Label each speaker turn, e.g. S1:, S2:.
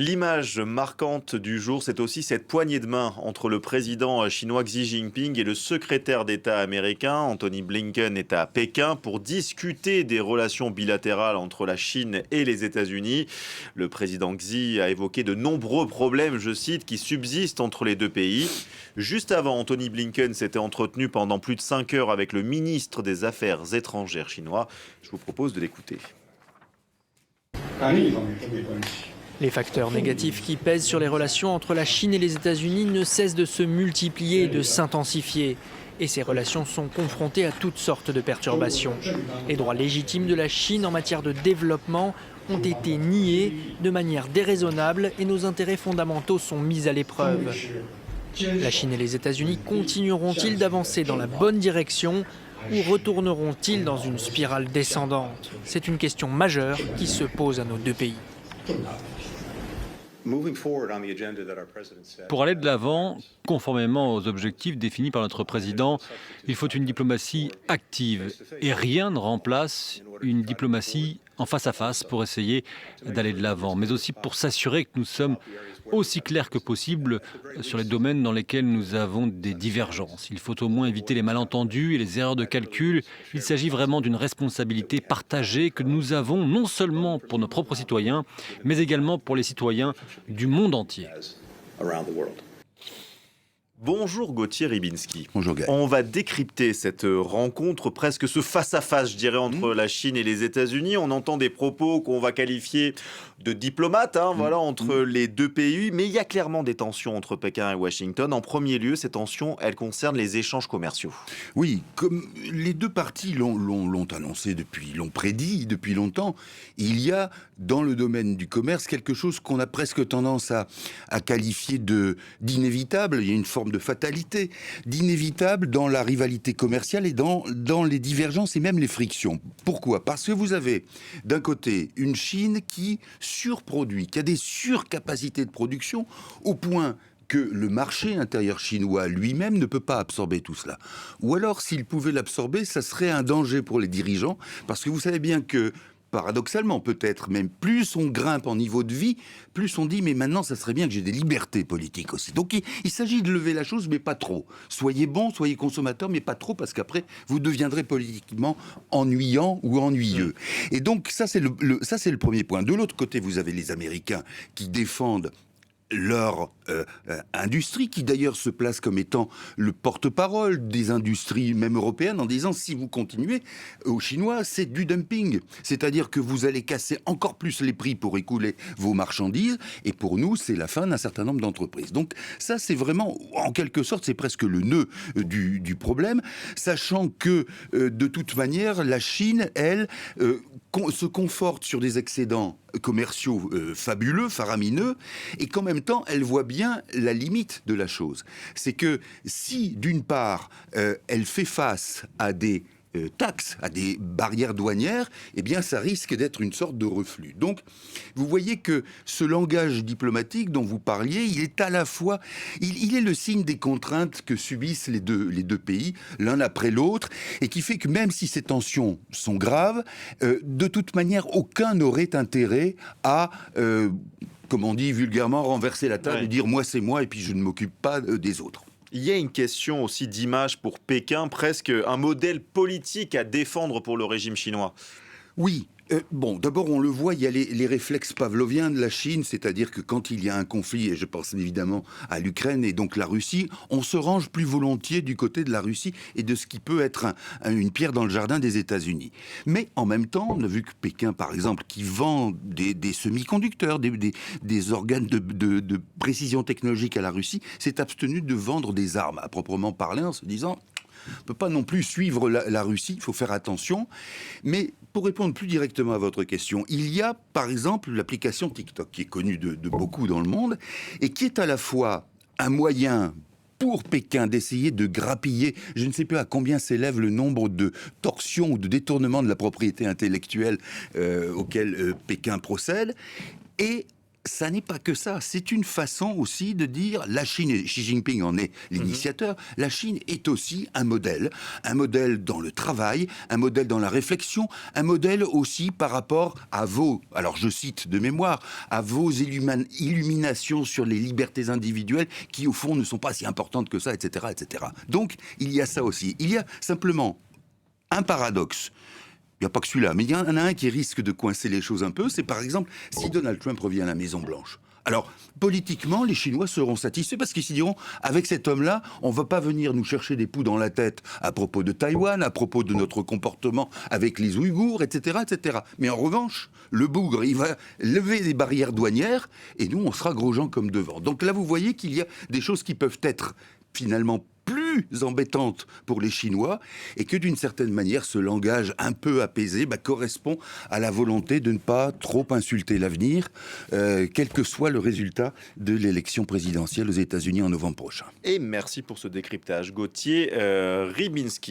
S1: L'image marquante du jour, c'est aussi cette poignée de main entre le président chinois Xi Jinping et le secrétaire d'État américain. Anthony Blinken est à Pékin pour discuter des relations bilatérales entre la Chine et les États-Unis. Le président Xi a évoqué de nombreux problèmes, je cite, qui subsistent entre les deux pays. Juste avant, Anthony Blinken s'était entretenu pendant plus de 5 heures avec le ministre des Affaires étrangères chinois. Je vous propose de l'écouter.
S2: Les facteurs négatifs qui pèsent sur les relations entre la Chine et les États-Unis ne cessent de se multiplier et de s'intensifier. Et ces relations sont confrontées à toutes sortes de perturbations. Les droits légitimes de la Chine en matière de développement ont été niés de manière déraisonnable et nos intérêts fondamentaux sont mis à l'épreuve. La Chine et les États-Unis continueront-ils d'avancer dans la bonne direction ou retourneront-ils dans une spirale descendante? C'est une question majeure qui se pose à nos deux pays.
S3: Pour aller de l'avant, conformément aux objectifs définis par notre président, il faut une diplomatie active et rien ne remplace une diplomatie en face à face pour essayer d'aller de l'avant, mais aussi pour s'assurer que nous sommes aussi clairs que possible sur les domaines dans lesquels nous avons des divergences. Il faut au moins éviter les malentendus et les erreurs de calcul. Il s'agit vraiment d'une responsabilité partagée que nous avons non seulement pour nos propres citoyens, mais également pour les citoyens du monde entier.
S1: Bonjour Gauthier Rybinski.
S4: Bonjour Gaël.
S1: On va décrypter cette rencontre, presque ce face-à-face, je dirais, entre la Chine et les États-Unis. On entend des propos qu'on va qualifier de diplomates, voilà, entre les deux pays. Mais il y a clairement des tensions entre Pékin et Washington. En premier lieu, ces tensions, elles concernent les échanges commerciaux.
S4: Oui, comme les deux parties l'ont annoncé l'ont prédit depuis longtemps, il y a dans le domaine du commerce quelque chose qu'on a presque tendance à qualifier d'inévitable. Il y a une forme de fatalité, d'inévitable dans la rivalité commerciale et dans les divergences et même les frictions. Pourquoi ? Parce que vous avez d'un côté une Chine qui surproduit, qui a des surcapacités de production au point que le marché intérieur chinois lui-même ne peut pas absorber tout cela. Ou alors, s'il pouvait l'absorber, ça serait un danger pour les dirigeants, parce que vous savez bien que paradoxalement, peut-être, même plus on grimpe en niveau de vie, plus on dit, mais maintenant, ça serait bien que j'ai des libertés politiques aussi. Donc, il s'agit de lever la chose, mais pas trop. Soyez bons, soyez consommateurs, mais pas trop, parce qu'après, vous deviendrez politiquement ennuyant ou ennuyeux. Et donc, ça, c'est le premier point. De l'autre côté, vous avez les Américains qui défendent leur industrie, qui d'ailleurs se place comme étant le porte-parole des industries, même européennes, en disant si vous continuez, aux Chinois, c'est du dumping. C'est-à-dire que vous allez casser encore plus les prix pour écouler vos marchandises, et pour nous, c'est la fin d'un certain nombre d'entreprises. Donc ça, c'est vraiment, en quelque sorte, c'est presque le nœud du problème, sachant que, de toute manière, la Chine, elle, se conforte sur des excédents commerciaux fabuleux, faramineux, et qu'en même temps, elle voit bien la limite de la chose. C'est que si, d'une part, elle fait face à des taxes, à des barrières douanières, eh bien, ça risque d'être une sorte de reflux. Donc, vous voyez que ce langage diplomatique dont vous parliez, il est à la fois, il est le signe des contraintes que subissent les deux pays, l'un après l'autre, et qui fait que même si ces tensions sont graves, de toute manière, aucun n'aurait intérêt à comme on dit vulgairement, renverser la table et dire « moi c'est moi et puis je ne m'occupe pas des autres ».
S1: Il y a une question aussi d'image pour Pékin, presque un modèle politique à défendre pour le régime chinois.
S4: Oui. Bon, d'abord, on le voit, il y a les réflexes pavloviens de la Chine, c'est-à-dire que quand il y a un conflit, et je pense évidemment à l'Ukraine et donc la Russie, on se range plus volontiers du côté de la Russie et de ce qui peut être une pierre dans le jardin des États-Unis. Mais en même temps, on a vu que Pékin, par exemple, qui vend des semi-conducteurs, des organes de précision technologique à la Russie, s'est abstenu de vendre des armes, à proprement parler, en se disant... On ne peut pas non plus suivre la Russie, il faut faire attention. Mais pour répondre plus directement à votre question, il y a par exemple l'application TikTok qui est connue de beaucoup dans le monde et qui est à la fois un moyen pour Pékin d'essayer de grappiller, je ne sais plus à combien s'élève le nombre de torsions ou de détournements de la propriété intellectuelle auquel Pékin procède, et ça n'est pas que ça, c'est une façon aussi de dire la Chine, et Xi Jinping en est l'initiateur, la Chine est aussi un modèle dans le travail, un modèle dans la réflexion, un modèle aussi par rapport à vos, alors je cite de mémoire, à vos illuminations sur les libertés individuelles qui au fond ne sont pas si importantes que ça, etc., etc. Donc il y a ça aussi. Il y a simplement un paradoxe. Il n'y a pas que celui-là, mais il y en a un qui risque de coincer les choses un peu, c'est par exemple si Donald Trump revient à la Maison-Blanche. Alors, politiquement, les Chinois seront satisfaits parce qu'ils se diront, avec cet homme-là, on ne va pas venir nous chercher des poux dans la tête à propos de Taïwan, à propos de notre comportement avec les Ouïghours, etc., etc. Mais en revanche, le bougre, il va lever les barrières douanières et nous, on sera gros gens comme devant. Donc là, vous voyez qu'il y a des choses qui peuvent être finalement plus embêtante pour les Chinois et que d'une certaine manière ce langage un peu apaisé correspond à la volonté de ne pas trop insulter l'avenir, quel que soit le résultat de l'élection présidentielle aux États-Unis en novembre prochain.
S1: Et merci pour ce décryptage, Gauthier Rybinski.